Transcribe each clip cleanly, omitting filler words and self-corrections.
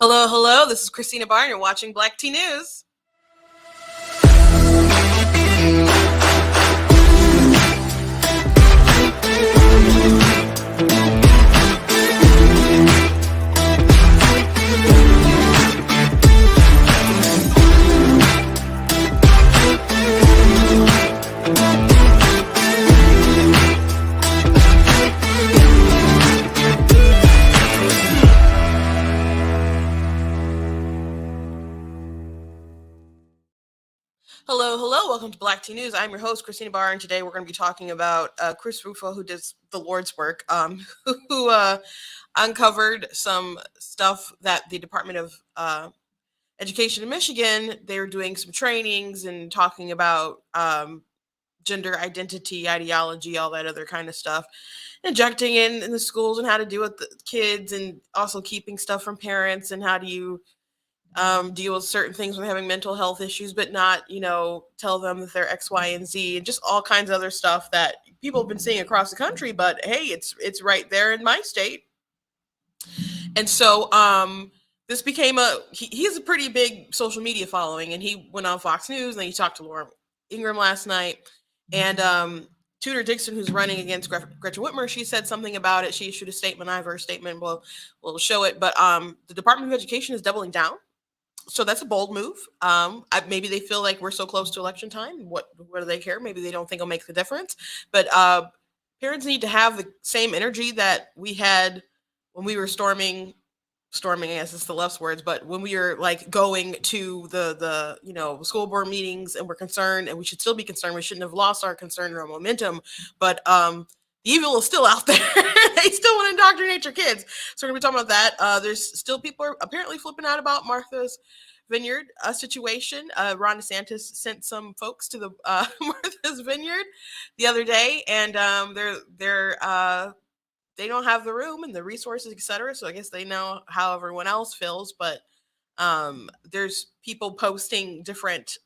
Hello, hello. This is Christina Barr, and you're watching Black Tea News. Hello, hello. Welcome to Black Tea News. I'm your host, Christina Barr, and today we're going to be talking about Chris Rufo, who does the Lord's work, who uncovered some stuff that the Department of Education in Michigan, they were doing some trainings and talking about gender identity, ideology, all that other kind of stuff, injecting in the schools and how to deal with the kids, and also keeping stuff from parents, and how do you deal with certain things when having mental health issues, but not, tell them that they're X, Y, and Z, and just all kinds of other stuff that people have been seeing across the country. But hey, it's right there in my state. And so this became he has a pretty big social media following, and he went on Fox News, and then he talked to Laura Ingraham last night. And Tudor Dixon, who's running against Gretchen Whitmer, she said something about it. She issued a statement. I have her statement. We'll show it. But the Department of Education is doubling down. So that's a bold move. Maybe they feel like we're so close to election time. What do they care? Maybe they don't think it'll make the difference. But parents need to have the same energy that we had when we were storming, I guess it's the left's words, but when we were like going to the school board meetings, and we're concerned, and we should still be concerned. We shouldn't have lost our concern or our momentum. But the evil is still out there. They still want to indoctrinate your kids. So we're going to be talking about that. There's still people are apparently flipping out about Martha's Vineyard situation. Ron DeSantis sent some folks to the Martha's Vineyard the other day, and they don't have the room and the resources, etc. So I guess they know how everyone else feels. But there's people posting different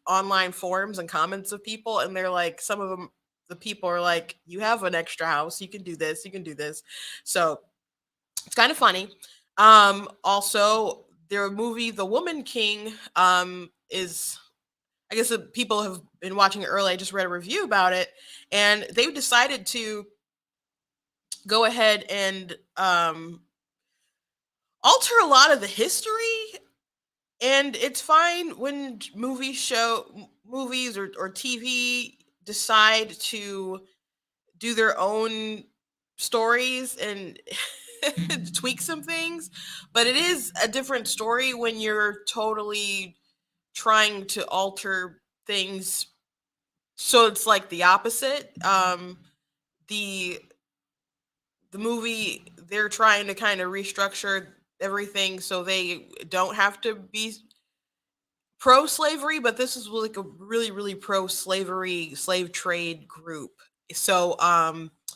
online forums and comments of people, and they're like, some of them, the people are like, you have an extra house, you can do this, you can do this. So it's kind of funny. Also, their movie The Woman King is, I guess people have been watching it early. I just read a review about it, and they've decided to go ahead and alter a lot of the history. And it's fine when movies or TV decide to do their own stories and tweak some things, but it is a different story when you're totally trying to alter things. So it's like the opposite. The movie, they're trying to kind of restructure everything so they don't have to be pro-slavery, but this is like a really, really pro-slavery slave trade group. So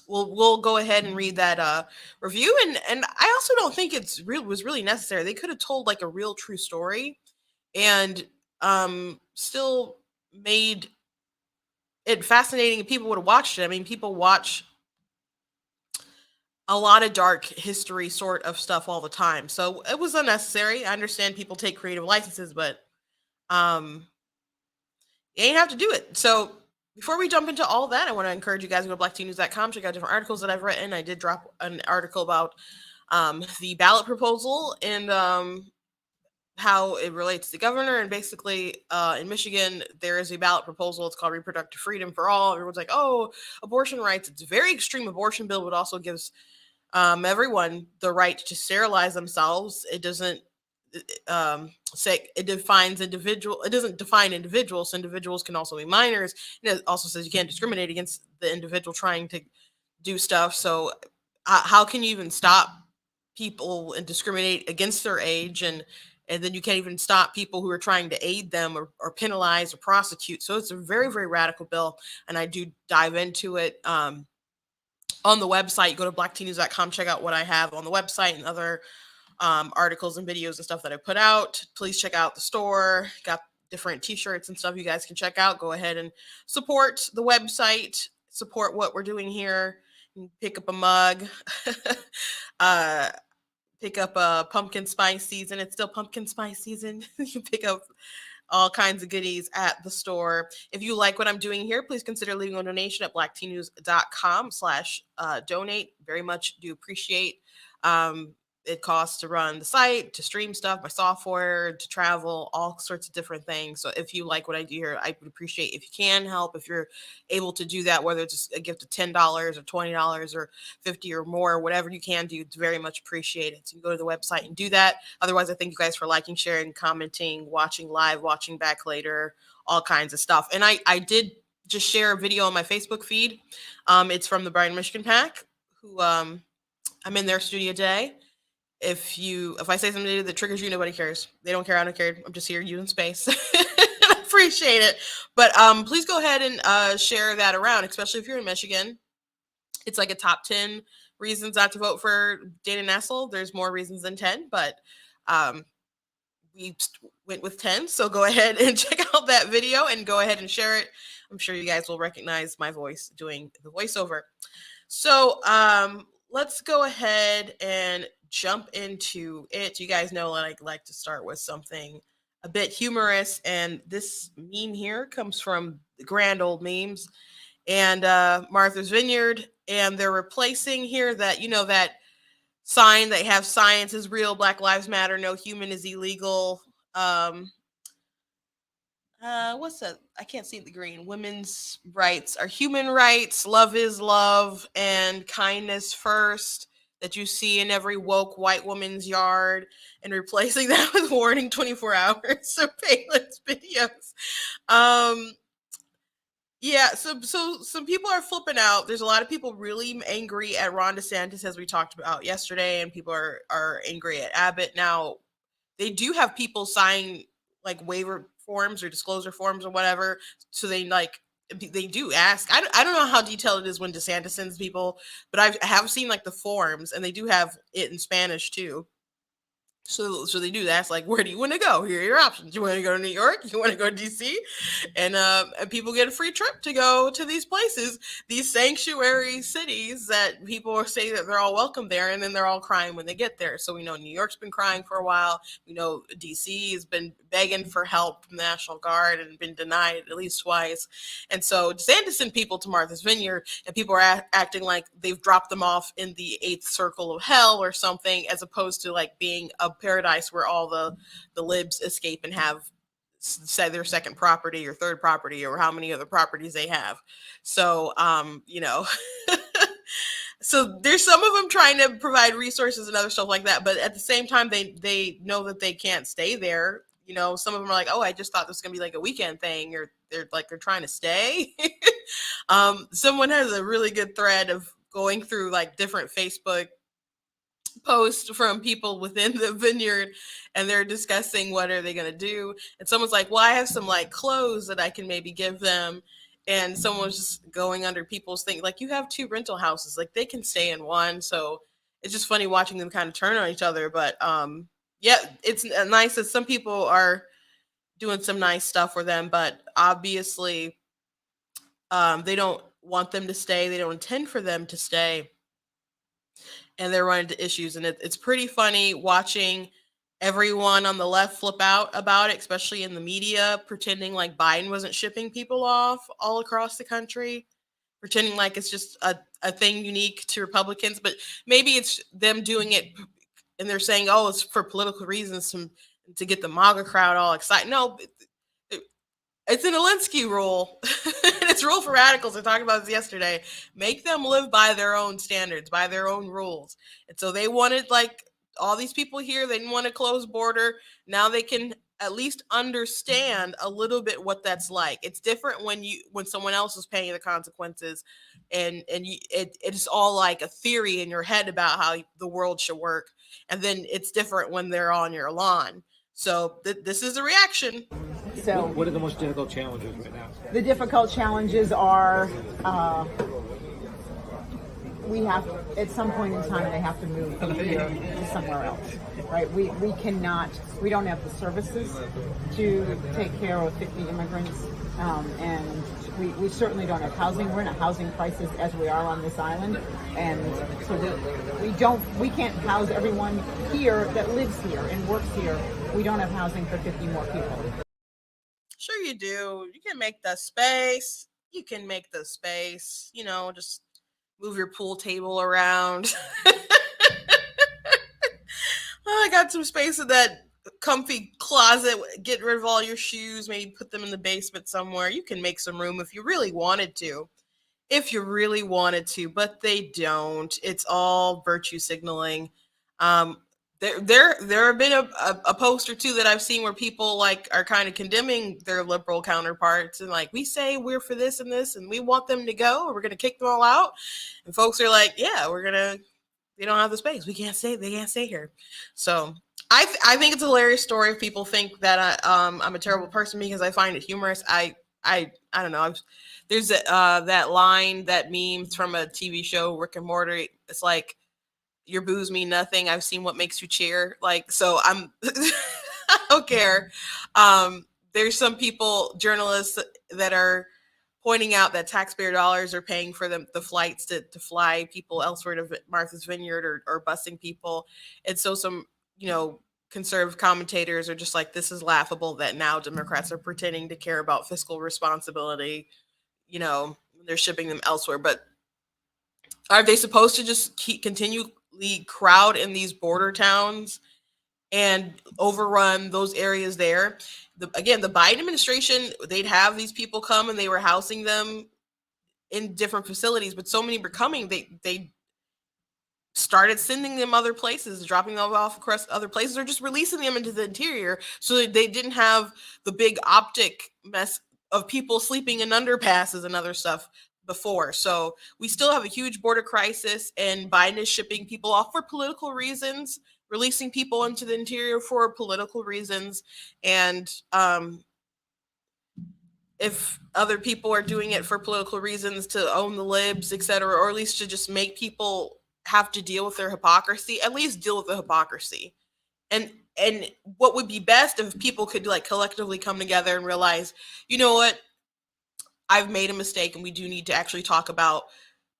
we'll go ahead and read that review, and I also don't think was really necessary. They could have told like a real true story and still made it fascinating, and people would have watched it. I mean, people watch a lot of dark history sort of stuff all the time, so it was unnecessary. I understand people take creative licenses, but you ain't have to do it. So before we jump into all that, I want to encourage you guys to go to blacktnews.com, check out different articles that I've written. I did drop an article about the ballot proposal and how it relates to the governor. And basically, in Michigan, there is a ballot proposal. It's called Reproductive Freedom for All. Everyone's like, oh, abortion rights. It's a very extreme abortion bill, but also gives everyone the right to sterilize themselves. It doesn't say, it defines individual. It doesn't define individuals. So individuals can also be minors. And it also says you can't discriminate against the individual trying to do stuff. So how can you even stop people and discriminate against their age? And then you can't even stop people who are trying to aid them or penalize or prosecute. So it's a very, very radical bill. And I do dive into it on the website. Go to blacktnews.com, check out what I have on the website and other articles and videos and stuff that I put out. Please check out the store. Got different t-shirts and stuff you guys can check out. Go ahead and support the website, support what we're doing here, and pick up a mug. pick up a pumpkin spice season. It's still pumpkin spice season. You pick up all kinds of goodies at the store. If you like what I'm doing here, please consider leaving a donation at blacktnews.com/donate. Very much do appreciate. It costs to run the site, to stream stuff, my software, to travel, all sorts of different things. So if you like what I do here, I would appreciate if you can help, if you're able to do that, whether it's a gift of $10 or $20 or 50 or more, whatever you can do, it's very much appreciated. So you can go to the website and do that. Otherwise, I thank you guys for liking, sharing, commenting, watching live, watching back later, all kinds of stuff. And I did just share a video on my Facebook feed. It's from the Bryan, Michigan Pack, who I'm in their studio today. If I say something that triggers you, nobody cares. They don't care. I don't care. I'm just here, you in space. I appreciate it. But please go ahead and share that around, especially if you're in Michigan. It's like a top 10 reasons not to vote for Dana Nessel. There's more reasons than 10, but we went with 10. So go ahead and check out that video and go ahead and share it. I'm sure you guys will recognize my voice doing the voiceover. So let's go ahead and jump into it. You guys know I like to start with something a bit humorous, and this meme here comes from the grand old memes and Martha's Vineyard, and they're replacing here that, that sign they have: science is real, Black Lives Matter, no human is illegal. What's that? I can't see the green. Women's rights are human rights, love is love, and kindness first, that you see in every woke white woman's yard, and replacing that with warning 24 hours surveillance videos. Yeah, so some people are flipping out. There's a lot of people really angry at Ron DeSantis, as we talked about yesterday, and people are angry at Abbott. Now, they do have people sign like waiver forms or disclosure forms or whatever, so they do ask. I don't know how detailed it is when DeSantis sends people, but I have seen like the forms, and they do have it in Spanish too. So they do ask, like, where do you want to go? Here are your options. You want to go to New York? You want to go to DC? And people get a free trip to go to these places, these sanctuary cities that people say that they're all welcome there, and then they're all crying when they get there. So we know New York's been crying for a while. We know DC has been begging for help from the National Guard and been denied at least twice. And so DeSantis sent people to Martha's Vineyard, and people are acting like they've dropped them off in the 8th circle of hell or something, as opposed to like being a paradise where all the libs escape and have, say, their second property or third property or how many other properties they have. So so there's some of them trying to provide resources and other stuff like that, but at the same time they know that they can't stay there. Some of them are like, oh, I just thought this was gonna be like a weekend thing, or they're trying to stay. Someone has a really good thread of going through like different Facebook post from people within the vineyard, and they're discussing what are they going to do. And someone's like, well, I have some like clothes that I can maybe give them. And someone's just going under people's thing, like, you have 2 rental houses, like they can stay in one. So it's just funny watching them kind of turn on each other. But yeah, it's nice that some people are doing some nice stuff for them, but obviously they don't want them to stay. They don't intend for them to stay. And they're running into issues. And it's pretty funny watching everyone on the left flip out about it, especially in the media, pretending like Biden wasn't shipping people off all across the country, pretending like it's just a thing unique to Republicans. But maybe it's them doing it, and they're saying, oh, it's for political reasons to get the MAGA crowd all excited. No, it's an Alinsky rule. It's a rule for radicals. I talked about this yesterday. Make them live by their own standards, by their own rules. And so they wanted, like, all these people here, they didn't want a closed border. Now they can at least understand a little bit what that's like. It's different when someone else is paying the consequences, and it's all like a theory in your head about how the world should work. And then it's different when they're on your lawn. So this is a reaction. So, what are the most difficult challenges right now? The difficult challenges are we have, at some point in time, they have to move from here to somewhere else, right? We don't have the services to take care of 50 immigrants and We certainly don't have housing. We're in a housing crisis as we are on this island, and so we can't house everyone here that lives here and works here. We don't have housing for 50 more people. Sure you do. You can make the space. You can make the space. Just move your pool table around. I got some space in that comfy closet. Get rid of all your shoes. Maybe put them in the basement somewhere. You can make some room if you really wanted to. But they don't. It's all virtue signaling. There have been a post or two that I've seen where people are kind of condemning their liberal counterparts and we say we're for this and we want them to go, or we're going to kick them all out. And folks are like, yeah, they don't have the space. They can't stay here. So I think it's a hilarious story if people think that I'm a terrible person because I find it humorous. I don't know. There's that line, that meme from a TV show, Rick and Morty. It's like, your boos mean nothing. I've seen what makes you cheer. So I'm, I don't care. There's some journalists that are pointing out that taxpayer dollars are paying for the flights to fly people elsewhere to Martha's Vineyard or busing people. And so some, conservative commentators are just like, this is laughable that now Democrats are pretending to care about fiscal responsibility. They're shipping them elsewhere. But are they supposed to just continually crowd in these border towns and overrun those areas there? Again, the Biden administration, they'd have these people come and they were housing them in different facilities, but so many were coming, they started sending them other places, dropping them off across other places, or just releasing them into the interior so that they didn't have the big optic mess of people sleeping in underpasses and other stuff before. So we still have a huge border crisis, and Biden is shipping people off for political reasons, releasing people into the interior for political reasons. And if other people are doing it for political reasons to own the libs, etc., or at least to just make people have to deal with their hypocrisy, at least deal with the hypocrisy. And what would be best if people could collectively come together and realize, you know what, I've made a mistake and we do need to actually talk about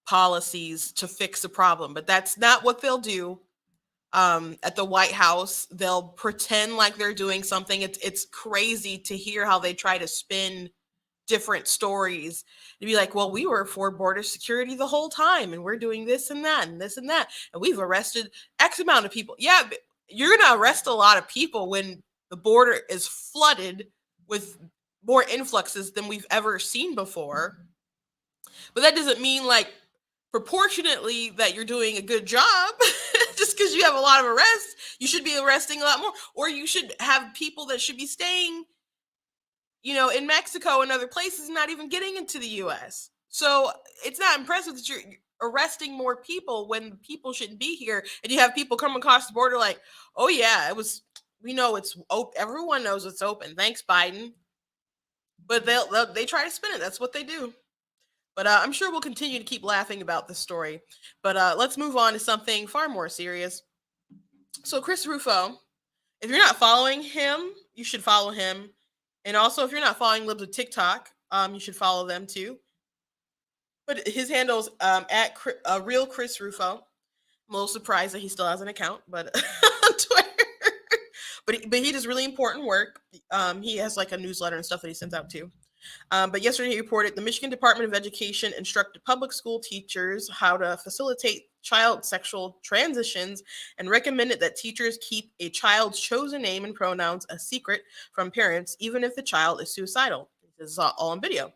policies to fix the problem. But that's not what they'll do. At the White House, they'll pretend like they're doing something. It's crazy to hear how they try to spin different stories to be like, well, we were for border security the whole time and we're doing this and that and this and that, and we've arrested X amount of people. Yeah, you're going to arrest a lot of people when the border is flooded with more influxes than we've ever seen before. But that doesn't mean proportionately that you're doing a good job. Just because you have a lot of arrests, you should be arresting a lot more, or you should have people that should be staying in Mexico and other places, not even getting into the U.S. So it's not impressive that you're arresting more people when people shouldn't be here. And you have people come across the border like, oh yeah, we know it's open. Everyone knows it's open. Thanks, Biden. But they try to spin it. That's what they do. But I'm sure we'll continue to keep laughing about this story. But let's move on to something far more serious. So Chris Rufo, if you're not following him, you should follow him. And also, if you're not following Libs of TikTok, you should follow them too. But his handle's at real Chris Rufo. I'm a little surprised that he still has an account, but on Twitter. but he does really important work. He has a newsletter and stuff that he sends out too. But yesterday he reported the Michigan Department of Education instructed public school teachers how to facilitate child sexual transitions and recommended that teachers keep a child's chosen name and pronouns a secret from parents, even if the child is suicidal. This is all on video.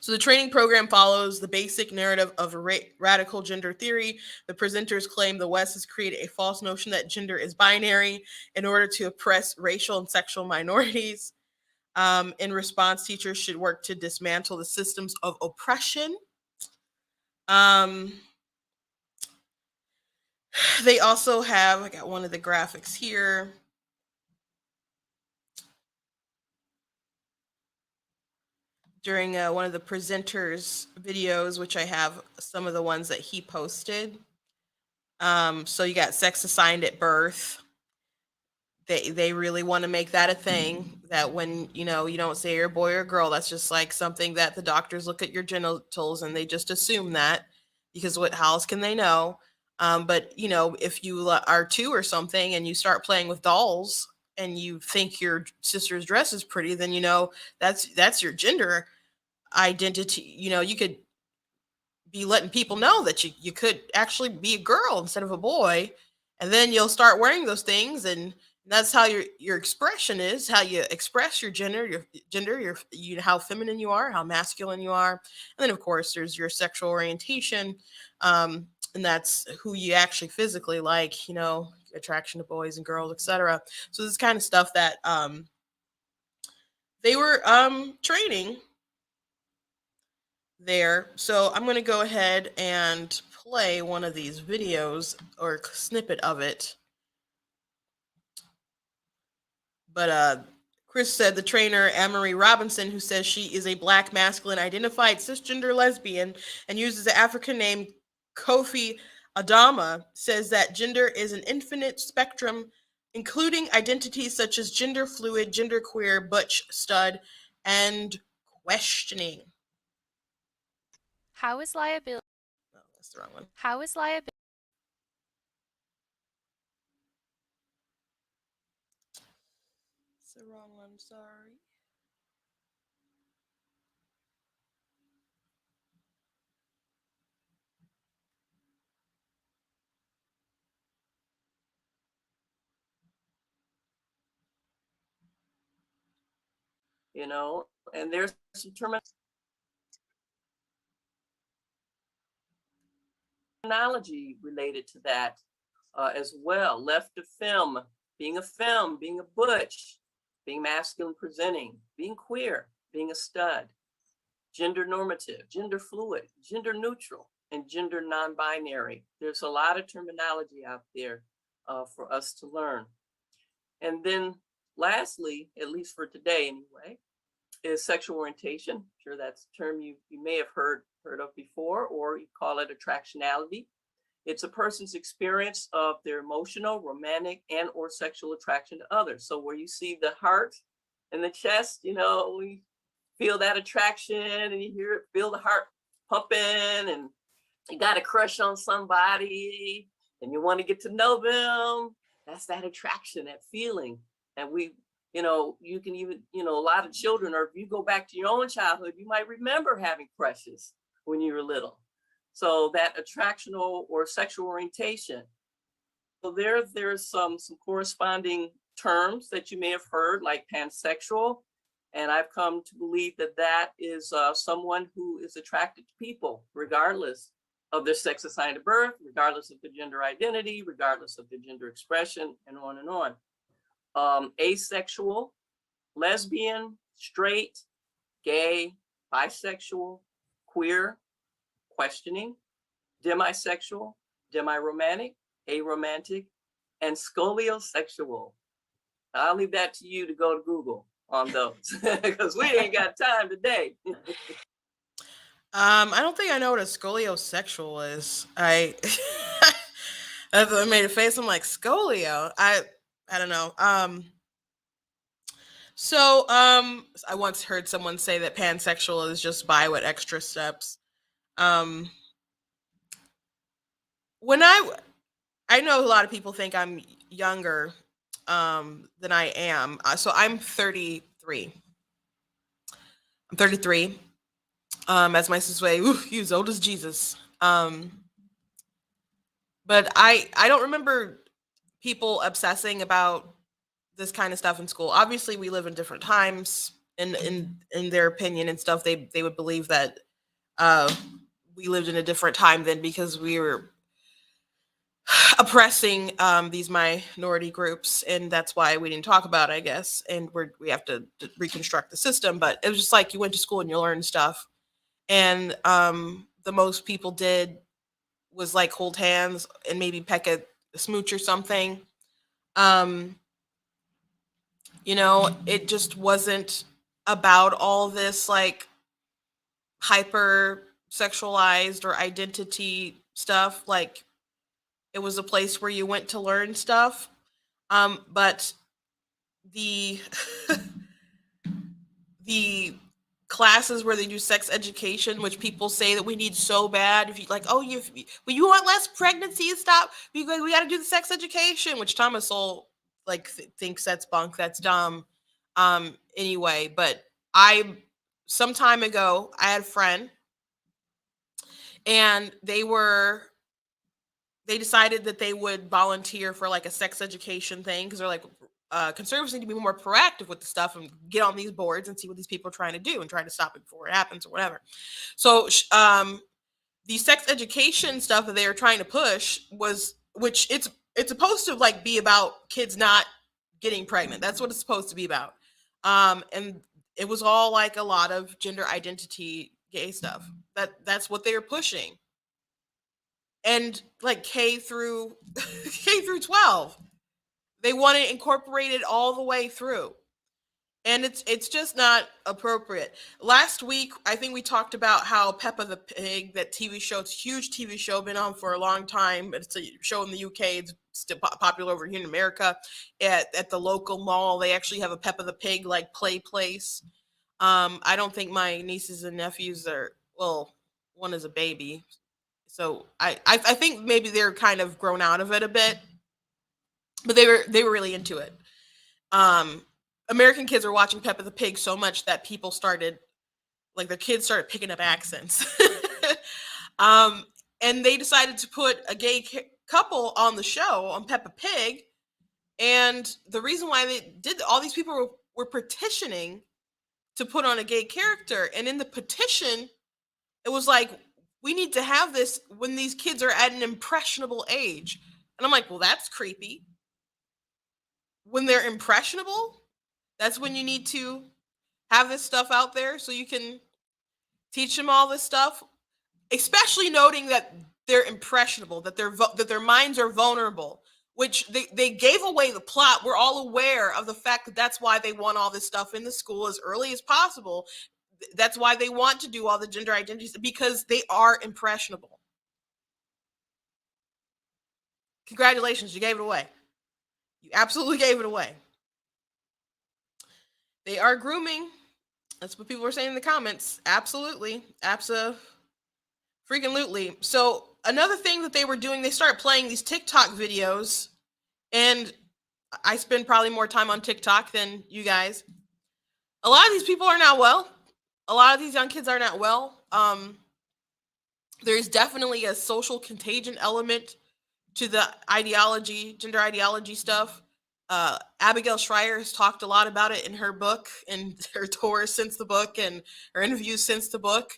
So the training program follows the basic narrative of radical gender theory. The presenters claim the West has created a false notion that gender is binary in order to oppress racial and sexual minorities. In response, teachers should work to dismantle the systems of oppression. They also have, I got one of the graphics here. During one of the presenters' videos, which I have some of the ones that he posted. So you got sex assigned at birth. they really want to make that a thing, that when you don't say you're a boy or a girl, that's just like something that the doctors look at your genitals and they just assume that, because what how else can they know? But if you are two or something and you start playing with dolls and you think your sister's dress is pretty, then that's your gender identity. You could be letting people know that you could actually be a girl instead of a boy, and then you'll start wearing those things, and that's how your expression is, how you express your how feminine you are, how masculine you are. And then of course there's your sexual orientation, and that's who you actually physically like, attraction to boys and girls, etc. So this kind of stuff that they were training there. So I'm going to go ahead and play one of these videos, or a snippet of it. But Chris said the trainer, Anne-Marie Robinson, who says she is a black masculine identified cisgender lesbian and uses the African name Kofi Adama, says that gender is an infinite spectrum, including identities such as gender fluid, gender queer, butch, stud, and questioning. How is liability? Oh, that's the wrong one. How is liability? It's the wrong one, sorry. And there's some terminology related to that as well. Left of femme, being a butch, being masculine presenting, being queer, being a stud, gender normative, gender fluid, gender neutral, and gender non-binary. There's a lot of terminology out there for us to learn. And then lastly, at least for today anyway, is sexual orientation. I'm sure that's a term you may have heard of before, or you call it attractionality. It's a person's experience of their emotional, romantic, and or sexual attraction to others. So where you see the heart and the chest, we feel that attraction, and you feel the heart pumping, and you got a crush on somebody and you want to get to know them. That's that attraction, that feeling. And you can even, a lot of children, or if you go back to your own childhood, you might remember having crushes when you were little. So that attractional or sexual orientation. So there's some corresponding terms that you may have heard, like pansexual. And I've come to believe that is someone who is attracted to people, regardless of their sex assigned at birth, regardless of their gender identity, regardless of their gender expression, and on and on. Asexual, lesbian, straight, gay, bisexual, queer, questioning, demisexual, demiromantic, aromantic, and scoliosexual. I'll leave that to you to go to Google on those, because we ain't got time today. I don't think I know what a scoliosexual is. I made a face. I'm like, scolio. I don't know. So I once heard someone say that pansexual is just bi with extra steps. When I know a lot of people think I'm younger than I am. So I'm 33. I'm 33. As my sister say, you as old as Jesus. But I don't remember people obsessing about this kind of stuff in school. Obviously, we live in different times. In their opinion and stuff, they would believe that we lived in a different time then, because we were oppressing these minority groups, and that's why we didn't talk about it, I guess. And we have to reconstruct the system. But it was just like you went to school and you learned stuff, and the most people did was like hold hands and maybe peck a smooch or something. It just wasn't about all this like hyper sexualized or identity stuff. Like, it was a place where you went to learn stuff. But the the classes where they do sex education, which people say that we need so bad. If you like, oh, when you want less pregnancies, stop. We got to do the sex education, which Thomas Sowell thinks that's bunk, that's dumb. Anyway, but some time ago, I had a friend, and they decided that they would volunteer for like a sex education thing, because they're like, conservatives need to be more proactive with the stuff and get on these boards and see what these people are trying to do and try to stop it before it happens or whatever. So the sex education stuff that they were trying to push was, which it's supposed to like be about kids not getting pregnant. That's what it's supposed to be about. And it was all like a lot of gender identity gay stuff. That's what they were pushing. And like K through 12. They want it incorporated all the way through. And it's just not appropriate. Last week, I think we talked about how Peppa the Pig, that TV show, it's a huge TV show, been on for a long time. It's a show in the UK. It's still popular over here in America. At the local mall, they actually have a Peppa the Pig like play place. I don't think my nieces and nephews are, well, one is a baby. So I think maybe they're kind of grown out of it a bit. But they were really into it. American kids are watching Peppa the Pig so much that people started, like, their kids started picking up accents. And they decided to put a gay couple on the show, on Peppa Pig. And the reason why they did, all these people were petitioning to put on a gay character. And in the petition, it was like, we need to have this when these kids are at an impressionable age. And I'm like, well, that's creepy. When they're impressionable, that's when you need to have this stuff out there so you can teach them all this stuff, especially noting that they're impressionable, that their minds are vulnerable, which they gave away the plot. We're all aware of the fact that that's why they want all this stuff in the school as early as possible. That's why they want to do all the gender identities, because they are impressionable. Congratulations, you gave it away. You absolutely gave it away. They are grooming. That's what people were saying in the comments. Absolutely. Freaking-lutely. So another thing that they were doing, they started playing these TikTok videos. And I spend probably more time on TikTok than you guys. A lot of these people are not well. A lot of these young kids are not well. There's definitely a social contagion element to the ideology, gender ideology stuff. Abigail Schreier has talked a lot about it in her book and her tours since the book and her interviews since the book.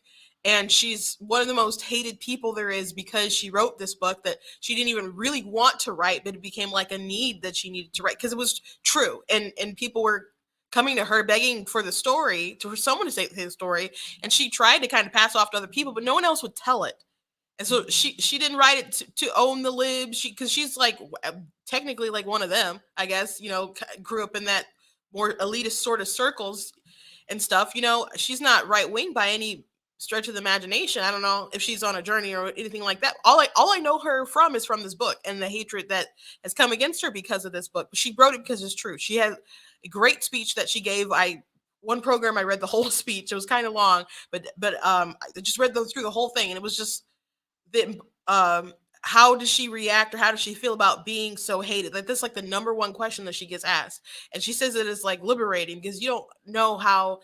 And she's one of the most hated people there is, because she wrote this book that she didn't even really want to write, but it became like a need that she needed to write because it was true. And people were coming to her begging for the story, for someone to say the story. And she tried to kind of pass off to other people, but no one else would tell it. And so she didn't write it to own the libs, because she's like technically like one of them, I guess, grew up in that more elitist sort of circles and stuff. She's not right wing by any stretch of the imagination. I don't know if she's on a journey or anything like that. All I know her from is from this book and the hatred that has come against her because of this book. But she wrote it because it's true. She had a great speech that she gave. One program I read the whole speech. It was kind of long, but I just read through the whole thing, and it was just how does she react, or how does she feel about being so hated? Like, that's like the number one question that she gets asked. And she says it is like liberating, because you don't know how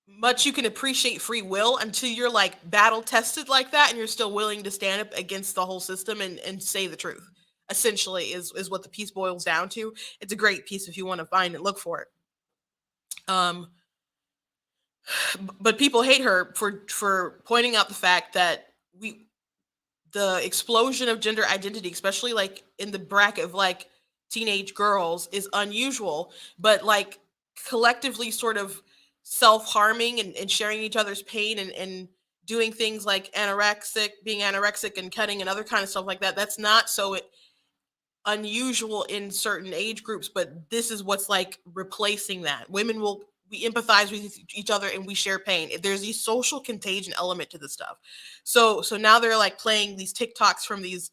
much you can appreciate free will until you're like battle tested like that, and you're still willing to stand up against the whole system and say the truth, essentially, is what the piece boils down to. It's a great piece if you want to find it, look for it. But people hate her for pointing out the fact that the explosion of gender identity, especially like in the bracket of like teenage girls, is unusual, but like collectively sort of self-harming and sharing each other's pain and doing things like being anorexic and cutting and other kind of stuff like that. That's not so unusual in certain age groups, but this is what's like replacing that. We empathize with each other and we share pain. There's a social contagion element to this stuff. So now they're like playing these TikToks from these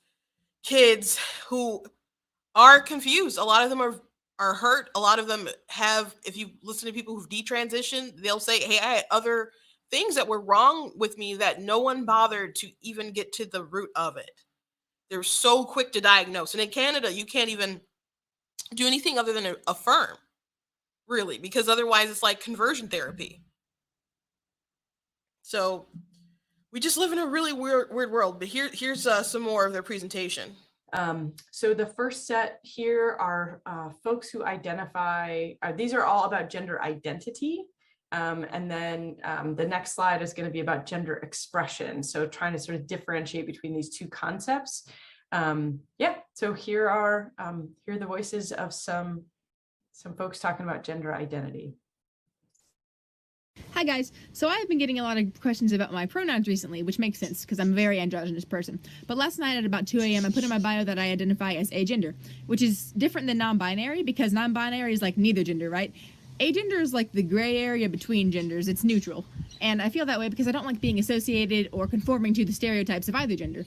kids who are confused. A lot of them are hurt. A lot of them have, if you listen to people who've detransitioned, they'll say, hey, I had other things that were wrong with me that no one bothered to even get to the root of it. They're so quick to diagnose. And in Canada, you can't even do anything other than affirm, really, because otherwise it's like conversion therapy. So we just live in a really weird world. But here's some more of their presentation. So the first set here are folks who identify, these are all about gender identity. And then the next slide is going to be about gender expression. So trying to sort of differentiate between these two concepts. Yeah, so here are the voices of some folks talking about gender identity. Hi guys, so I've been getting a lot of questions about my pronouns recently, which makes sense because I'm a very androgynous person. But last night at about 2 a.m. I put in my bio that I identify as agender, which is different than non-binary because non-binary is like neither gender, right? Agender is like the gray area between genders, it's neutral. And I feel that way because I don't like being associated or conforming to the stereotypes of either gender.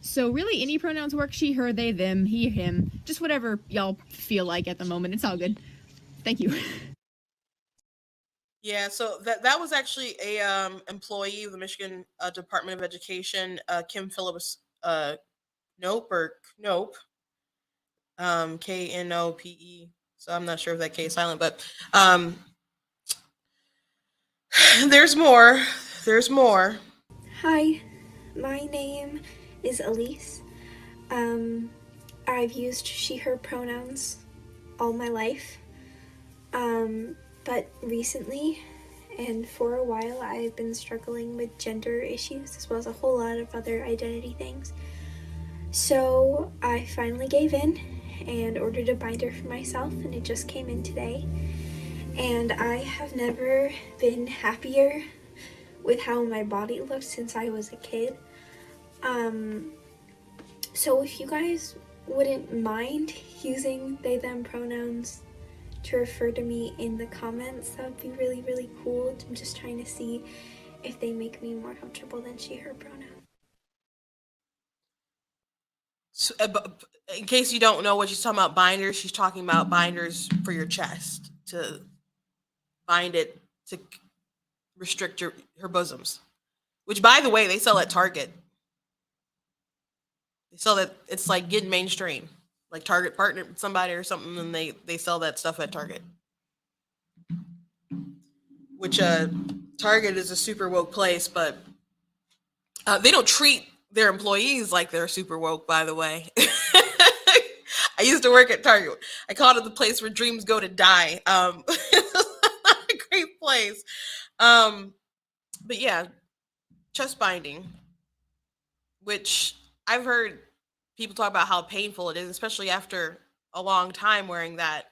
So really any pronouns work, she, her, they, them, he, him, just whatever y'all feel like at the moment, it's all good. Thank you. Yeah, so that was actually a employee of the Michigan Department of Education, Kim Phillips Knope, Knope. So I'm not sure if that K is silent, but there's more. There's more. Hi, my name is Elise. I've used she, her pronouns all my life. But recently, and for a while, I've been struggling with gender issues as well as a whole lot of other identity things. So I finally gave in and ordered a binder for myself, and it just came in today. And I have never been happier with how my body looked since I was a kid. So if you guys wouldn't mind using they, them pronouns to refer to me in the comments, that would be really, really cool. I'm just trying to see if they make me more comfortable than she, her pronoun. So, in case you don't know what she's talking about, binders, she's talking about binders for your chest, to bind it to restrict her bosoms, which, by the way, they sell at Target. They sell that, it's like getting mainstream. Like Target partnered with somebody or something, and they sell that stuff at Target. Which Target is a super woke place, but they don't treat their employees like they're super woke, by the way. I used to work at Target. I called it the place where dreams go to die. It's a great place. But yeah, chest binding, which I've heard people talk about how painful it is, especially after a long time wearing that.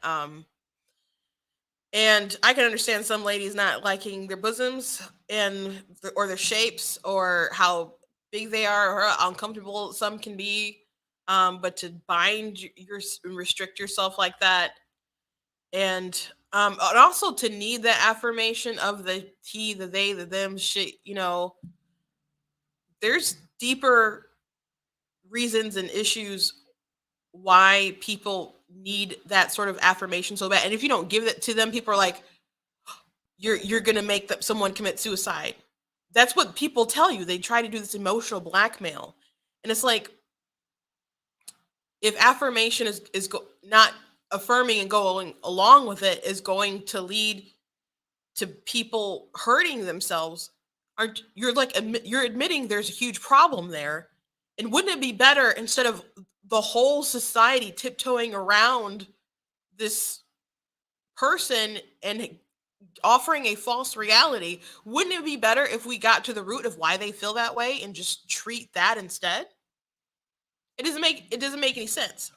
And I can understand some ladies not liking their bosoms or their shapes or how big they are or how uncomfortable some can be. But to bind and restrict yourself like that, and also to need the affirmation of the he, the they, the them shit, there's deeper reasons and issues why people need that sort of affirmation so bad. And if you don't give it to them, people are like, you're gonna make someone commit suicide. That's what people tell you. They try to do this emotional blackmail. And it's like, if affirmation is not affirming and going along with it is going to lead to people hurting themselves, you're admitting there's a huge problem there. And wouldn't it be better, instead of the whole society tiptoeing around this person and offering a false reality, wouldn't it be better if we got to the root of why they feel that way and just treat that instead? It doesn't make any sense.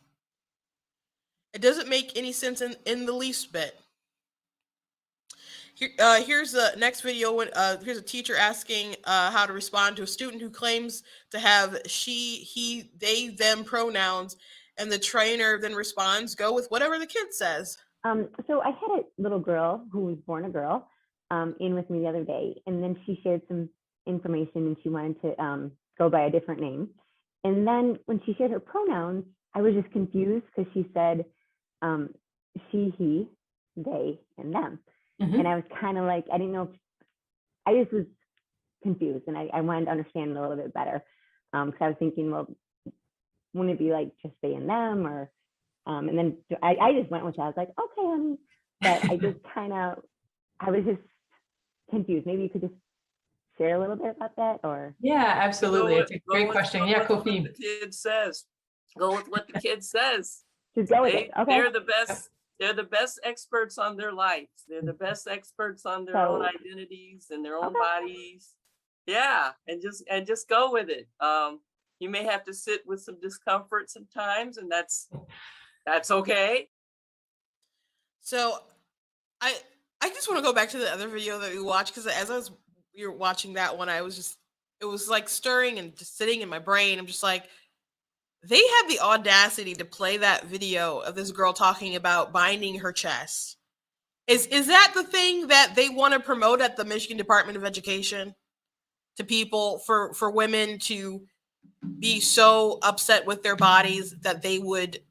It doesn't make any sense in the least bit. Here's the next video. Here's a teacher asking how to respond to a student who claims to have she, he, they, them pronouns, and the trainer then responds, "Go with whatever the kid says." So I had a little girl who was born a girl in with me the other day, and then she shared some information and she wanted to go by a different name. And then when she shared her pronouns, I was just confused because she said she, he, they, and them. Mhm. And I was kind of like, I didn't know, I just was confused, and I wanted to understand it a little bit better. Because I was thinking, well, wouldn't it be like just they and them, or and then I just went with it. I was like, okay, honey. But I just I was just confused. Maybe you could just share a little bit about that, or Yeah, absolutely. It's a great with question. Yeah, what Kofi. the kid says. Go with what the kid says. just go with it. Okay. They're the best. They're the best experts on their lives. They're the best experts on their own identities and their own bodies. Yeah, and just go with it. You may have to sit with some discomfort sometimes, and that's okay. So I just want to go back to the other video that we watched, because as we were watching that one, it was like stirring and just sitting in my brain. I'm just like, they had the audacity to play that video of this girl talking about binding her chest. Is that the thing that they want to promote at the Michigan Department of Education to people, for women to be so upset with their bodies that they would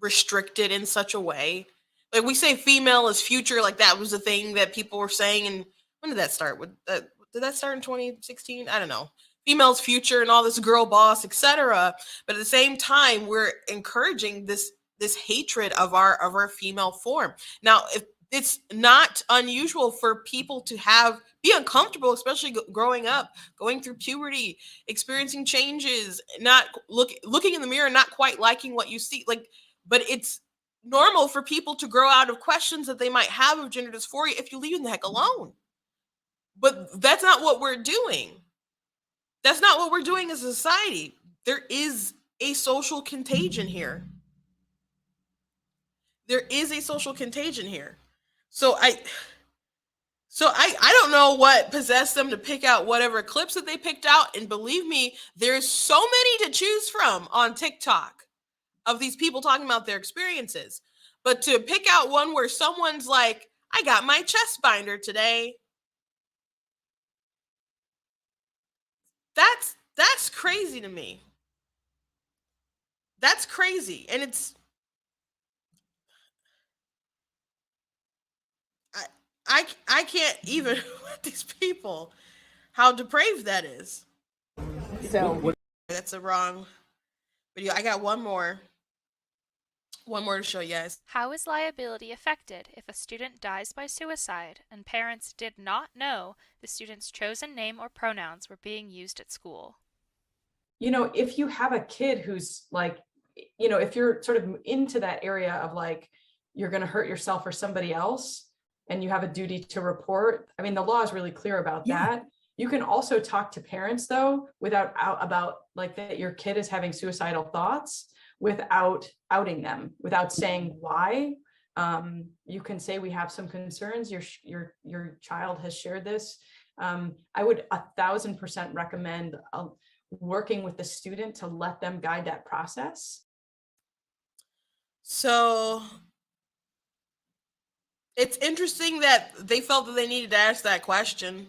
restrict it in such a way? Like, we say female is future, like that was the thing that people were saying. And when did that start? Did that start in 2016? I don't know. Female's future and all this girl boss, etc. But at the same time, we're encouraging this hatred of our female form. Now, if it's not unusual for people to be uncomfortable, especially growing up, going through puberty, experiencing changes, not looking in the mirror, not quite liking what you see. Like, but it's normal for people to grow out of questions that they might have of gender dysphoria if you leave them the heck alone. But that's not what we're doing. That's not what we're doing as a society. There is a social contagion here. There is a social contagion here. So I don't know what possessed them to pick out whatever clips that they picked out. And believe me, there's so many to choose from on TikTok of these people talking about their experiences. But to pick out one where someone's like, I got my chest binder today. That's crazy to me. That's crazy. And I can't even with these people, how depraved that is. So That's a wrong video. I got one more to show you guys. How is liability affected if a student dies by suicide and parents did not know the student's chosen name or pronouns were being used at school? If you have a kid who's like, if you're sort of into that area of like, you're going to hurt yourself or somebody else, and you have a duty to report, I mean, the law is really clear about that. You can also talk to parents, though, about like that your kid is having suicidal thoughts without outing them, without saying why. You can say, we have some concerns. Your child has shared this. I would 1,000% recommend working with the student to let them guide that process. So it's interesting that they felt that they needed to ask that question.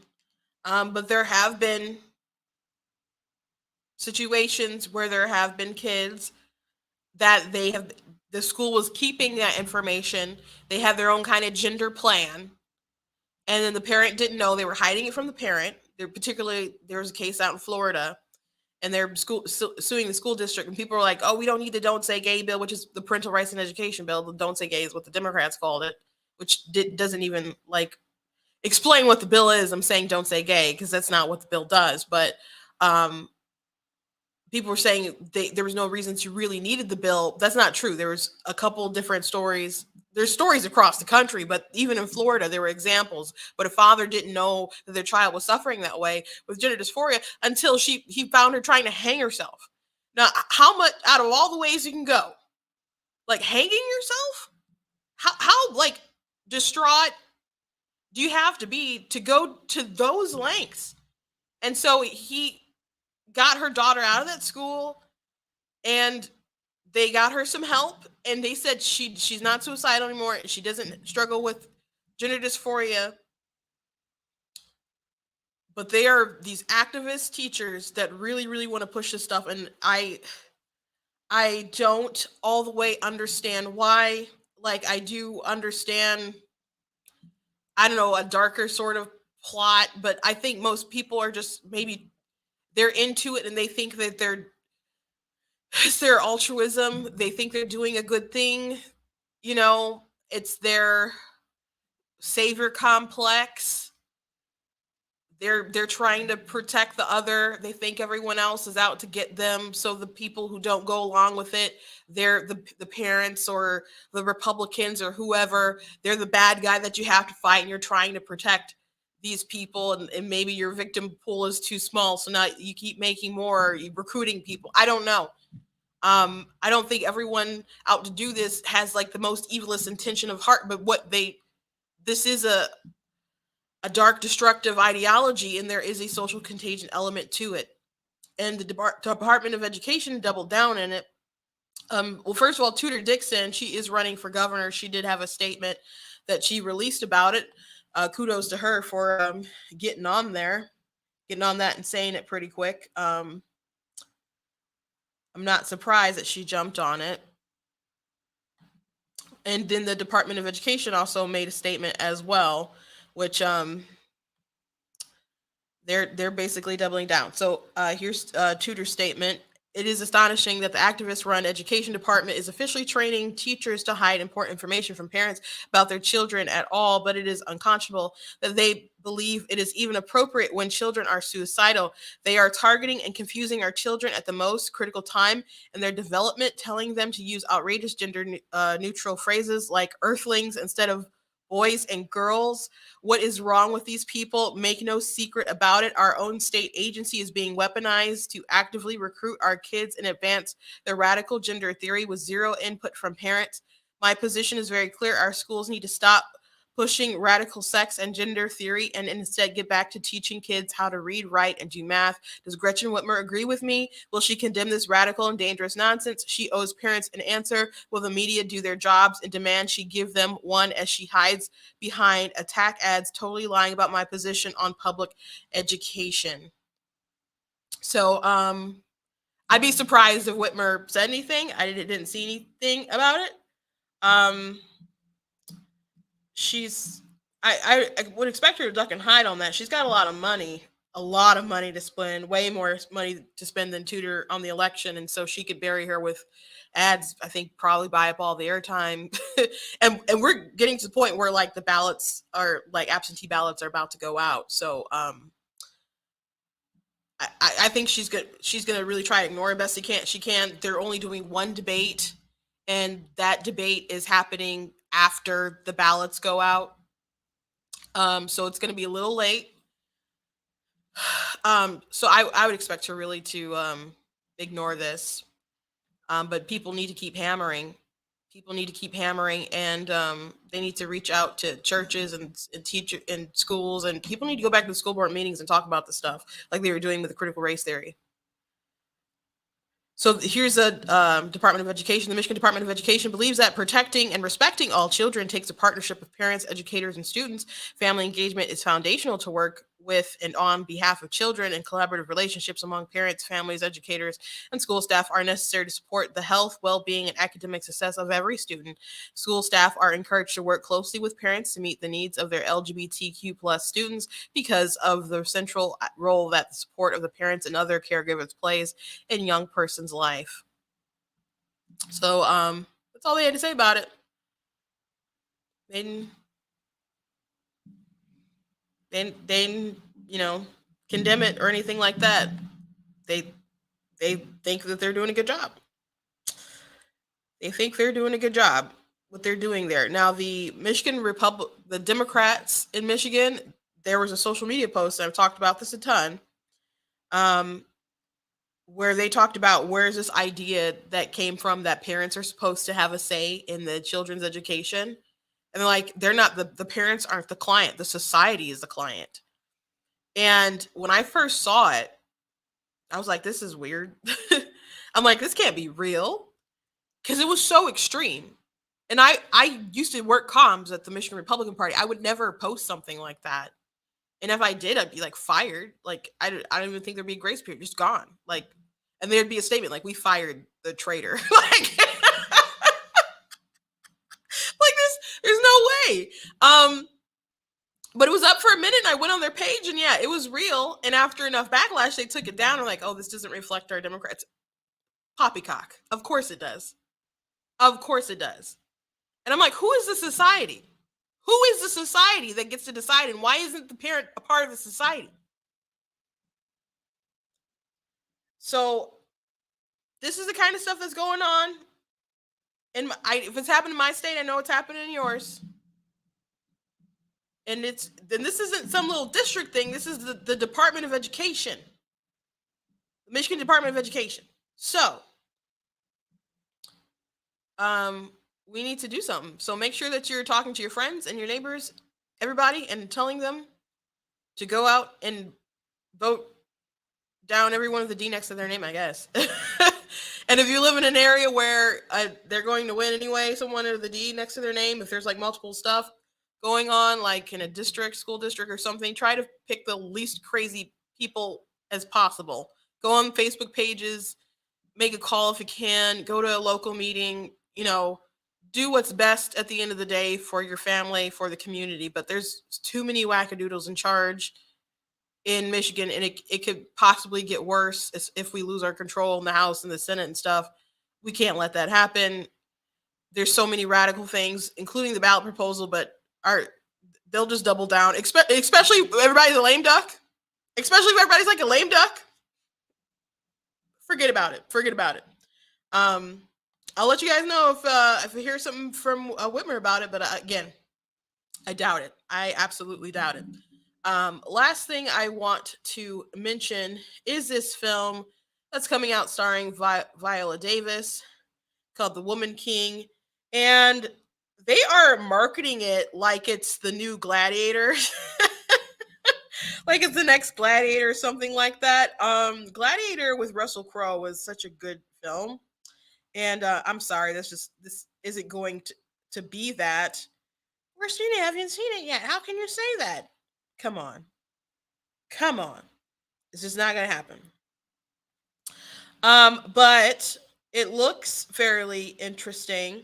But there have been situations where there have been kids that the school was keeping that information. They had their own kind of gender plan. And then the parent didn't know. They were hiding it from the parent. There was a case out in Florida, and they're suing the school district, and people are like, oh, we don't need the Don't Say Gay bill, which is the Parental Rights and Education bill. The Don't Say Gay is what the Democrats called it, which doesn't even like explain what the bill is. I'm saying Don't Say Gay because that's not what the bill does. But people were saying there was no reason to really needed the bill. That's not true. There was a couple different stories. There's stories across the country, but even in Florida, there were examples. But a father didn't know that their child was suffering that way with gender dysphoria until he found her trying to hang herself. Now, how much out of all the ways you can go, like hanging yourself? How like distraught do you have to be to go to those lengths? And so he got her daughter out of that school, and they got her some help, and they said she's not suicidal anymore. She doesn't struggle with gender dysphoria. But they are these activist teachers that really, really want to push this stuff. And I I don't all the way understand why. Like, I do understand, I don't know, a darker sort of plot, but I think most people are just maybe they're into it and they think that it's their altruism. They think they're doing a good thing. You know, it's their savior complex. They're trying to protect the other. They think everyone else is out to get them. So the people who don't go along with it, they're the parents or the Republicans or whoever, they're the bad guy that you have to fight, and you're trying to protect these people, and maybe your victim pool is too small. So now you keep making more, you recruiting people. I don't know. I don't think everyone out to do this has like the most evilest intention of heart, but this is a dark, destructive ideology, and there is a social contagion element to it. And the Department of Education doubled down in it. Well, first of all, Tudor Dixon, she is running for governor. She did have a statement that she released about it. Kudos to her for getting on that and saying it pretty quick. I'm not surprised that she jumped on it. And then the Department of Education also made a statement as well, which they're basically doubling down. So here's Tudor's statement. It is astonishing that the activist-run education department is officially training teachers to hide important information from parents about their children at all, but it is unconscionable that they believe it is even appropriate when children are suicidal. They are targeting and confusing our children at the most critical time in their development, telling them to use outrageous gender neutral phrases like earthlings instead of boys and girls. What is wrong with these people? Make no secret about it. Our own state agency is being weaponized to actively recruit our kids and advance their radical gender theory with zero input from parents. My position is very clear. Our schools need to stop pushing radical sex and gender theory and instead get back to teaching kids how to read, write, and do math. Does Gretchen Whitmer agree with me? Will she condemn this radical and dangerous nonsense? She owes parents an answer. Will the media do their jobs and demand she give them one as she hides behind attack ads totally lying about my position on public education? So I'd be surprised if Whitmer said anything. I didn't see anything about it. I would expect her to duck and hide on that. She's got a lot of money to spend, way more money to spend than Tudor on the election. And so she could bury her with ads, I think, probably buy up all the airtime. and we're getting to the point where like the ballots are like absentee ballots are about to go out. So I think she's gonna really try to ignore it best she can. They're only doing one debate, and that debate is happening after the ballots go out. So it's gonna be a little late. So I would expect her really to ignore this. But people need to keep hammering. And they need to reach out to churches and teachers and schools, and people need to go back to the school board meetings and talk about this stuff like they were doing with the critical race theory. So here's a Department of Education. The Michigan Department of Education believes that protecting and respecting all children takes a partnership of parents, educators, and students. Family engagement is foundational to work with and on behalf of children, and collaborative relationships among parents, families, educators, and school staff are necessary to support the health, well-being, and academic success of every student. School staff are encouraged to work closely with parents to meet the needs of their LGBTQ plus students because of the central role that the support of the parents and other caregivers plays in young person's life. So that's all they had to say about it. They didn't condemn it or anything like that. They think that they're doing a good job. What they're doing there. Now the the Democrats in Michigan, there was a social media post, and I've talked about this a ton, where they talked about where's this idea that came from that parents are supposed to have a say in the children's education. And they're like, they're not, the parents aren't the client, the society is the client. And when I first saw it, I was like, this is weird. I'm like, this can't be real, because it was so extreme. And I used to work comms at the Michigan Republican Party. I would never post something like that. And if I did, I'd be like fired. Like, I don't even think there'd be a grace period, just gone. Like, And there'd be a statement like, we fired the traitor. Like, there's no way. But it was up for a minute, and I went on their page, and yeah, it was real. And after enough backlash, they took it down. And like, oh, this doesn't reflect our Democrats. Poppycock. Of course it does. Of course it does. And I'm like, who is the society? Who is the society that gets to decide? And why isn't the parent a part of the society? So this is the kind of stuff that's going on. And if it's happened in my state, I know it's happening in yours. And this isn't some little district thing. This is the Department of Education, the Michigan Department of Education. So, we need to do something. So make sure that you're talking to your friends and your neighbors, everybody, and telling them to go out and vote down every one of the D next to their name, I guess. And if you live in an area where they're going to win anyway, someone of the D next to their name, if there's like multiple stuff going on, like in a district, school district or something, try to pick the least crazy people as possible. Go on Facebook pages, make a call if you can, go to a local meeting, do what's best at the end of the day for your family, for the community. But there's too many wackadoodles in charge in Michigan, and it could possibly get worse if we lose our control in the House and the Senate and stuff. We can't let that happen. There's so many radical things, including the ballot proposal, but they'll just double down, especially if everybody's a lame duck. Especially if everybody's like a lame duck. Forget about it. I'll let you guys know if I hear something from Whitmer about it, but again, I doubt it. I absolutely doubt it. Last thing I want to mention is this film that's coming out starring Viola Davis called The Woman King, and they are marketing it like it's the new Gladiator. Like it's the next Gladiator or something like that. Gladiator with Russell Crowe was such a good film. And I'm sorry, this isn't going to be that. Christina, haven't seen it yet. How can you say that? Come on. It's just not going to happen. But it looks fairly interesting.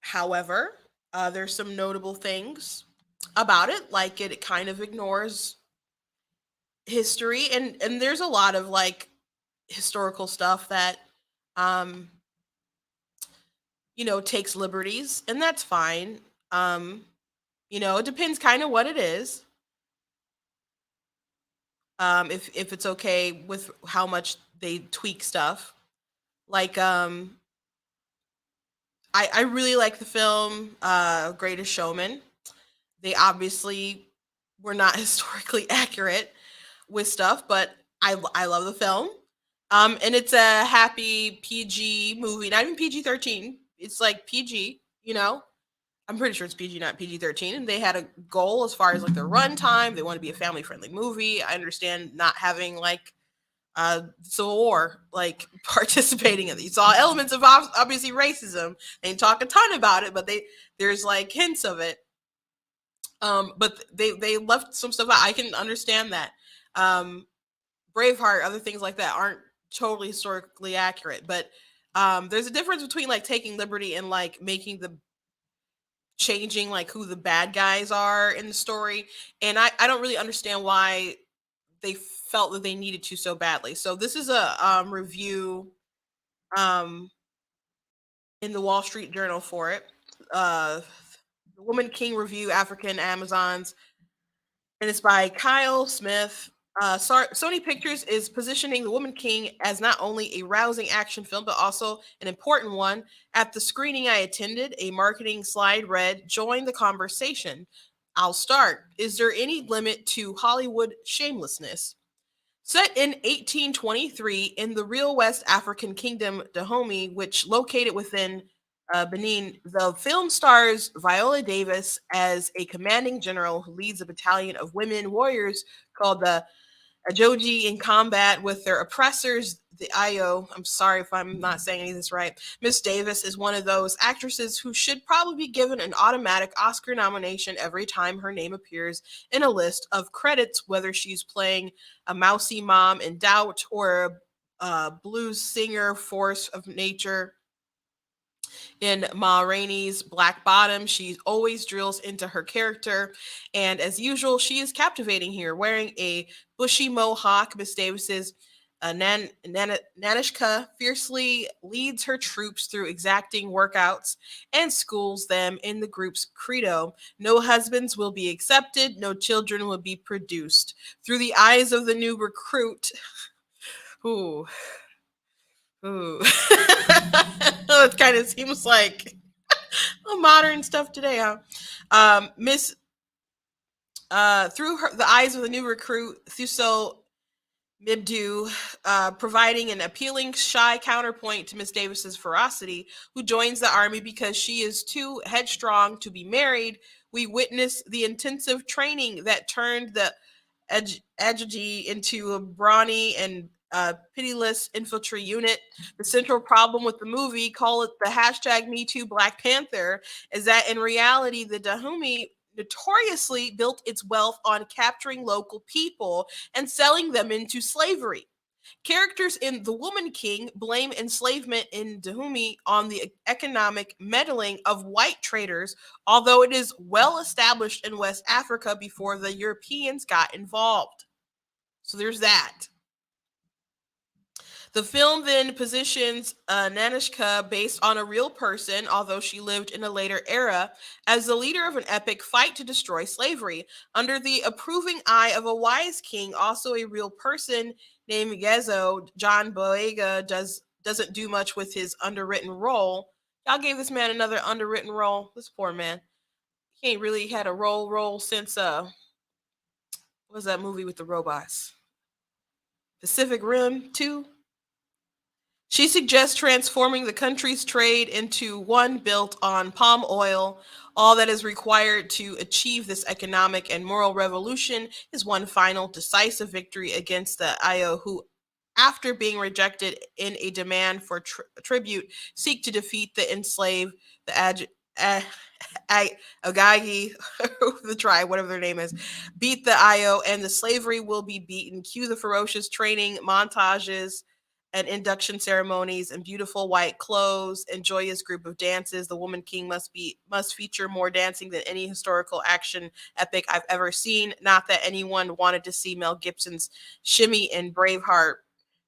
However, there's some notable things about it, like it kind of ignores history, and there's a lot of like historical stuff that takes liberties, and that's fine. It depends kind of what it is. If it's okay with how much they tweak stuff. Like I really like the film Greatest Showman. They obviously were not historically accurate with stuff, but I love the film. And it's a happy PG movie, not even PG-13. It's like PG, I'm pretty sure it's PG, not PG-13. And they had a goal as far as like their runtime. They want to be a family-friendly movie. I understand not having like Civil War like participating in these. You saw elements of obviously racism. They didn't talk a ton about it, but there's like hints of it. But they left some stuff out. I can understand that. Braveheart, other things like that aren't totally historically accurate, but there's a difference between like taking liberty and like changing like who the bad guys are in the story. And I don't really understand why they felt that they needed to so badly. So this is a review in the Wall Street Journal for it. The Woman King Review, African Amazons, and it's by Kyle Smith. Sony Pictures is positioning The Woman King as not only a rousing action film, but also an important one. At the screening I attended, a marketing slide read, "Join the conversation. I'll start. Is there any limit to Hollywood shamelessness?" Set in 1823 in the real West African kingdom Dahomey, which located within Benin, the film stars Viola Davis as a commanding general who leads a battalion of women warriors called the Ajoji in combat with their oppressors, the Ayo. I'm sorry if I'm not saying any of this right. Miss Davis is one of those actresses who should probably be given an automatic Oscar nomination every time her name appears in a list of credits, whether she's playing a mousy mom in Doubt or blues singer force of nature. In Ma Rainey's Black Bottom, she always drills into her character, and as usual, she is captivating here. Wearing a bushy mohawk, Miss Davis's Nanishka fiercely leads her troops through exacting workouts and schools them in the group's credo. No husbands will be accepted, no children will be produced. Through the eyes of the new recruit, ooh, ooh. It kind of seems like modern stuff today, huh? Miss Through the eyes of the new recruit, Thuso Mibdu, providing an appealing, shy counterpoint to Miss Davis's ferocity, who joins the army because she is too headstrong to be married. We witness the intensive training that turned the Ajaji into a brawny and pitiless infantry unit. The central problem with the movie, call it the hashtag #MeToo Black Panther, is that in reality, the Dahomey notoriously built its wealth on capturing local people and selling them into slavery. Characters in The Woman King blame enslavement in Dahomey on the economic meddling of white traders, although it is well established in West Africa before the Europeans got involved. So there's that. The film then positions Nanishka, based on a real person, although she lived in a later era, as the leader of an epic fight to destroy slavery. Under the approving eye of a wise king, also a real person named Gezo, John Boyega doesn't do much with his underwritten role. Y'all gave this man another underwritten role. This poor man. He ain't really had a role since what was that movie with the robots? Pacific Rim 2? She suggests transforming the country's trade into one built on palm oil. All that is required to achieve this economic and moral revolution is one final decisive victory against the Ayo, who, after being rejected in a demand for tribute, seek to defeat the enslaved, the Agagi, the tribe, whatever their name is, beat the Ayo, and the slavery will be beaten. Cue the ferocious training montages and induction ceremonies and beautiful white clothes and joyous group of dances. The Woman King must feature more dancing than any historical action epic I've ever seen. Not that anyone wanted to see Mel Gibson's shimmy in Braveheart.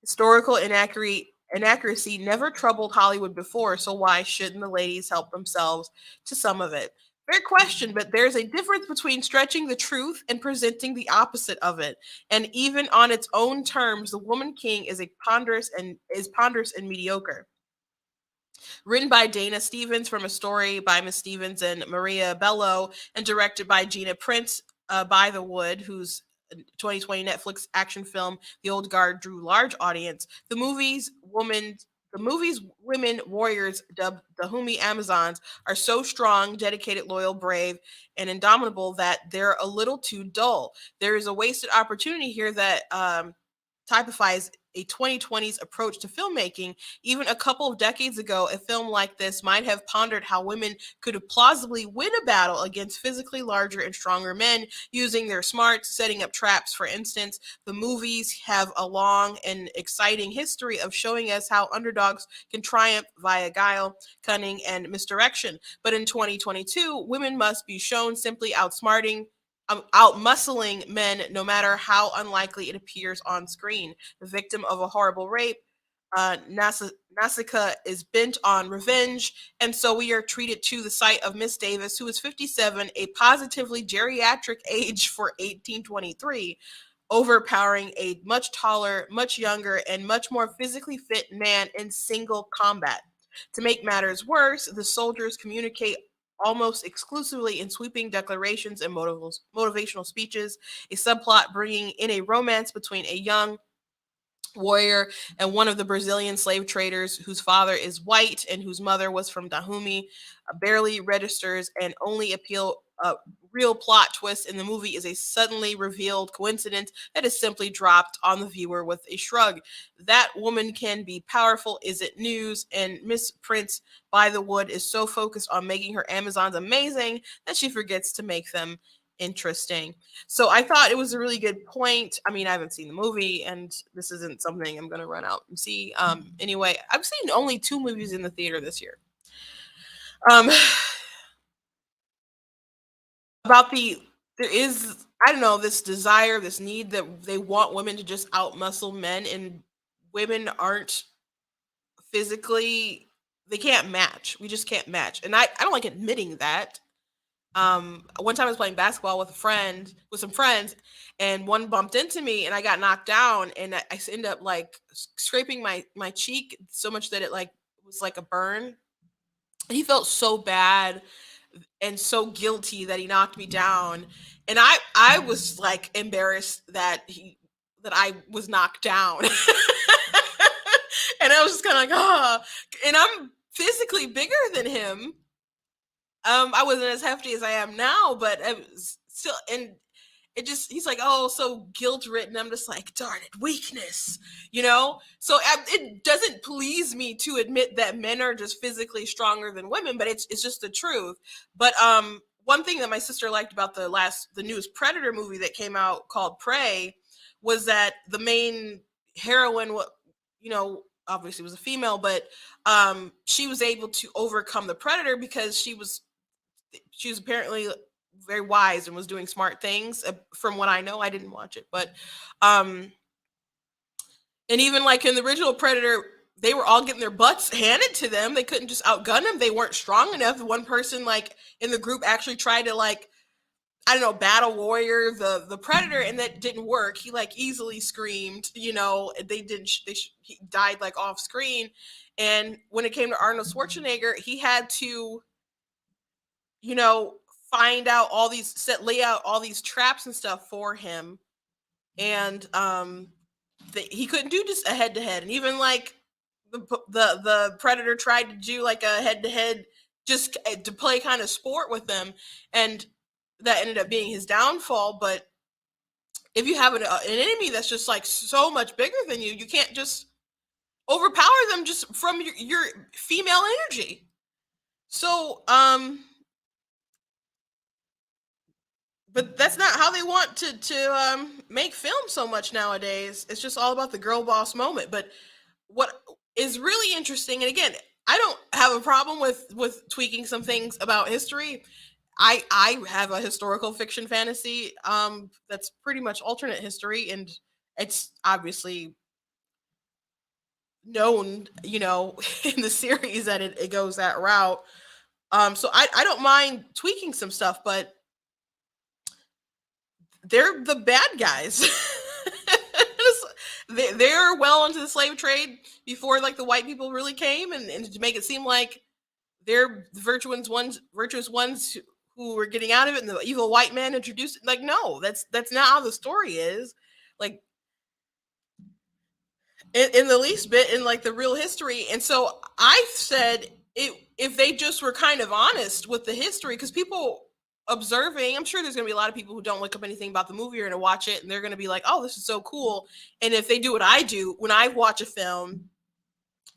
Historical inaccuracy never troubled Hollywood before, so why shouldn't the ladies help themselves to some of it? Fair question, but there's a difference between stretching the truth and presenting the opposite of it. And even on its own terms, The Woman King is ponderous and mediocre. Written by Dana Stevens from a story by Miss Stevens and Maria Bello, and directed by Gina Prince, by the Wood, whose 2020 Netflix action film The Old Guard drew large audience. The movie's women warriors, dubbed the Dahomey Amazons, are so strong, dedicated, loyal, brave, and indomitable that they're a little too dull. There is a wasted opportunity here that typifies a 2020s approach to filmmaking. Even a couple of decades ago, a film like this might have pondered how women could plausibly win a battle against physically larger and stronger men using their smarts, setting up traps, for instance. The movies have a long and exciting history of showing us how underdogs can triumph via guile, cunning, and misdirection. But in 2022, women must be shown simply out-muscling men, no matter how unlikely it appears on screen. The victim of a horrible rape, Nausicaa is bent on revenge, and so we are treated to the sight of Miss Davis, who is 57, a positively geriatric age for 1823, overpowering a much taller, much younger, and much more physically fit man in single combat. To make matters worse, the soldiers communicate almost exclusively in sweeping declarations and motivational speeches, a subplot bringing in a romance between a young warrior and one of the Brazilian slave traders whose father is white and whose mother was from Dahomey, barely registers, and only real plot twist in the movie is a suddenly revealed coincidence that is simply dropped on the viewer with a shrug. That woman can be powerful, is it news? And Miss Prince by the Wood is so focused on making her Amazons amazing that she forgets to make them interesting. So I thought it was a really good point. I mean, I haven't seen the movie, and this isn't something I'm going to run out and see. Anyway, I've seen only 2 movies in the theater this year. About there is, I don't know, this desire, this need that they want women to just outmuscle men, and women aren't physically, they can't match. We just can't match. And I don't like admitting that. One time I was playing basketball with some friends, and one bumped into me and I got knocked down, and I ended up like scraping my cheek so much that it like was like a burn. And he felt so bad and so guilty that he knocked me down. And I was like embarrassed that I was knocked down. And I was just kind of like, oh, and I'm physically bigger than him. I wasn't as hefty as I am now, but I was still, and he's like, oh, so guilt ridden. I'm just like, darn it, weakness, you know? So it doesn't please me to admit that men are just physically stronger than women, but it's just the truth. But one thing that my sister liked about the newest Predator movie that came out called Prey was that the main heroine, obviously was a female, but she was able to overcome the Predator because she was apparently very wise and was doing smart things. From what I know, I didn't watch it, but and even like in the original Predator, they were all getting their butts handed to them. They couldn't just outgun them. They weren't strong enough. One person like in the group actually tried to like, I don't know, battle warrior the Predator, and that didn't work. He like easily screamed, he died like off screen. And when it came to Arnold Schwarzenegger, he had to lay out all these traps and stuff for him. And he couldn't do just a head to head. And even like the Predator tried to do like a head to head just to play kind of sport with them. And that ended up being his downfall. But if you have an enemy that's just like so much bigger than you, you can't just overpower them just from your female energy. So, but that's not how they want to make film so much nowadays. It's just all about the girl boss moment. But what is really interesting, and again, I don't have a problem with tweaking some things about history. I have a historical fiction fantasy that's pretty much alternate history, and it's obviously known, in the series that it goes that route. So I don't mind tweaking some stuff, but they're the bad guys. They're well into the slave trade before like the white people really came, and to make it seem like they're the virtuous ones who were getting out of it, and the evil white man introduced it. Like, no, that's not how the story is. Like, in the least bit in like the real history. And so I said, if they just were kind of honest with the history, because people observing, I'm sure there's gonna be a lot of people who don't look up anything about the movie or gonna watch it, and they're gonna be like, oh, this is so cool. And if they do what I do when I watch a film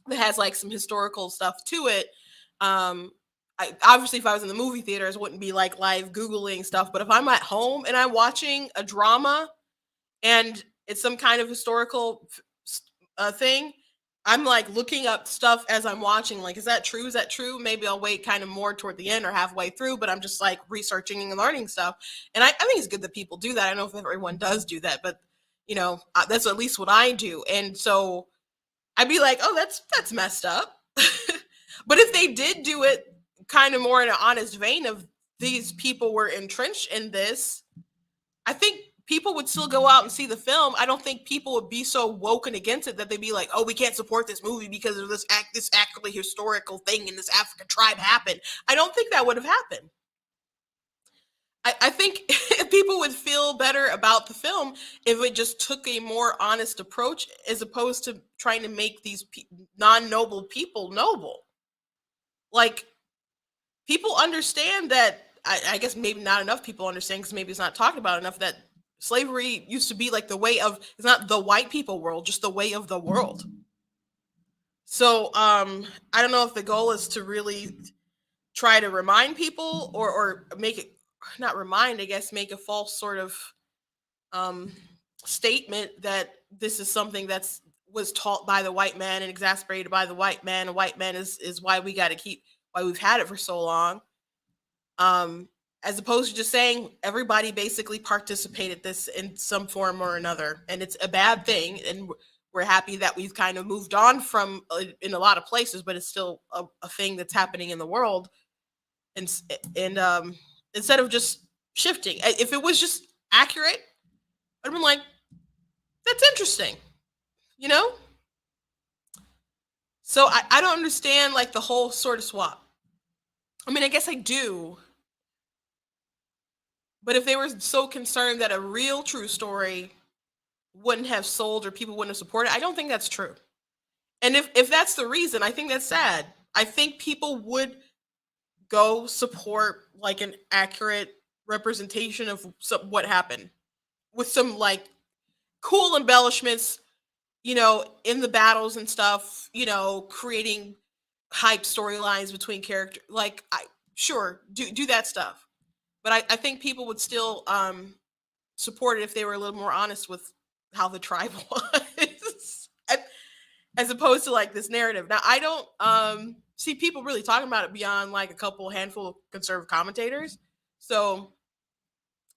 that has like some historical stuff to it, obviously if I was in the movie theaters, I wouldn't be like live Googling stuff. But if I'm at home and I'm watching a drama and it's some kind of historical thing, I'm like looking up stuff as I'm watching, like, is that true? Is that true? Maybe I'll wait kind of more toward the end or halfway through, but I'm just like researching and learning stuff. And I think it's good that people do that. I don't know if everyone does do that, but that's at least what I do. And so I'd be like, oh, that's messed up. But if they did do it kind of more in an honest vein of these people were entrenched in this, I think people would still go out and see the film. I don't think people would be so woken against it that they'd be like, oh, we can't support this movie because of this actually historical thing in this African tribe happened. I don't think that would have happened. I think people would feel better about the film if it just took a more honest approach, as opposed to trying to make these non-noble people noble. Like, people understand that, I guess maybe not enough people understand, because maybe it's not talked about enough, that slavery used to be like the way of, it's not the white people world, just the way of the world. So I don't know if the goal is to really try to remind people or make it not remind, I guess, make a false sort of statement that this is something that's was taught by the white man and exacerbated by the white man. A white man is why we got to keep why we've had it for so long. As opposed to just saying everybody basically participated this in some form or another, and it's a bad thing. And we're happy that we've kind of moved on from in a lot of places, but it's still a thing that's happening in the world. And instead of just shifting, if it was just accurate, I'd been like, that's interesting, you know? So I don't understand like the whole sort of swap. I mean, I guess I do. But if they were so concerned that a real true story wouldn't have sold or people wouldn't have supported, I don't think that's true. And if that's the reason, I think that's sad. I think people would go support like an accurate representation of what happened with some like cool embellishments, you know, in the battles and stuff, you know, creating hype storylines between characters. Like, sure, do that stuff. But I think people would still support it if they were a little more honest with how the tribe was, as opposed to like this narrative. Now, I don't see people really talking about it beyond like a couple handful of conservative commentators. So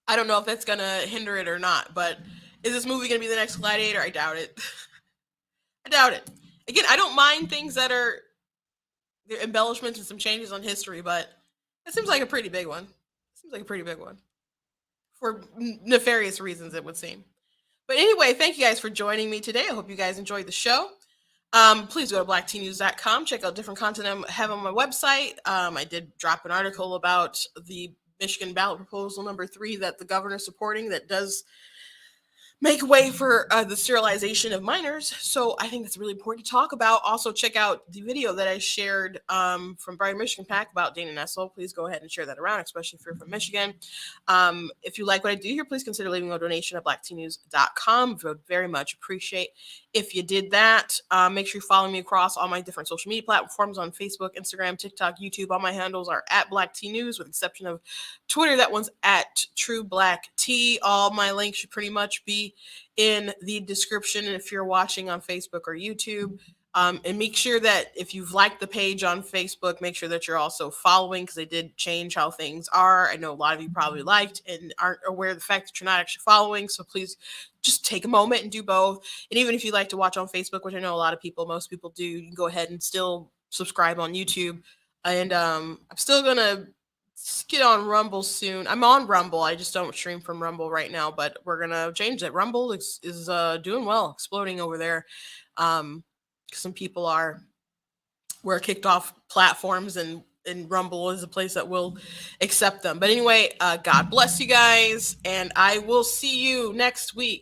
I don't know if that's going to hinder it or not. But is this movie going to be the next Gladiator? I doubt it. I doubt it. Again, I don't mind things that are embellishments and some changes on history, but it seems like a pretty big one. Seems like a pretty big one for nefarious reasons, it would seem. But anyway, thank you guys for joining me today. I hope you guys enjoyed the show. Please go to blacktnews.com. Check out different content I have on my website. I did drop an article about the Michigan ballot proposal number 3 that the governor's supporting that does make way for the sterilization of minors. So I think it's really important to talk about. Also, check out the video that I shared from Brighton, Michigan PAC about Dana Nessel. Please go ahead and share that around, especially if you're from Michigan. If you like what I do here, please consider leaving a donation at blacktnews.com. I would very much appreciate if you did that. Make sure you follow me across all my different social media platforms on Facebook, Instagram, TikTok, YouTube. All my handles are at Black T News, with the exception of Twitter. That one's at True Black T. All my links should pretty much be in the description if you're watching on Facebook or YouTube. And make sure that if you've liked the page on Facebook, make sure that you're also following, because they did change how things are. I know a lot of you probably liked and aren't aware of the fact that you're not actually following. So please just take a moment and do both. And even if you like to watch on Facebook, which I know a lot of people, most people do, you can go ahead and still subscribe on YouTube. And I'm still going to get on Rumble soon. I'm on Rumble. I just don't stream from Rumble right now, but we're going to change that. Rumble is doing well, exploding over there. Some people were kicked off platforms, and Rumble is a place that will accept them. But anyway, God bless you guys, and I will see you next week.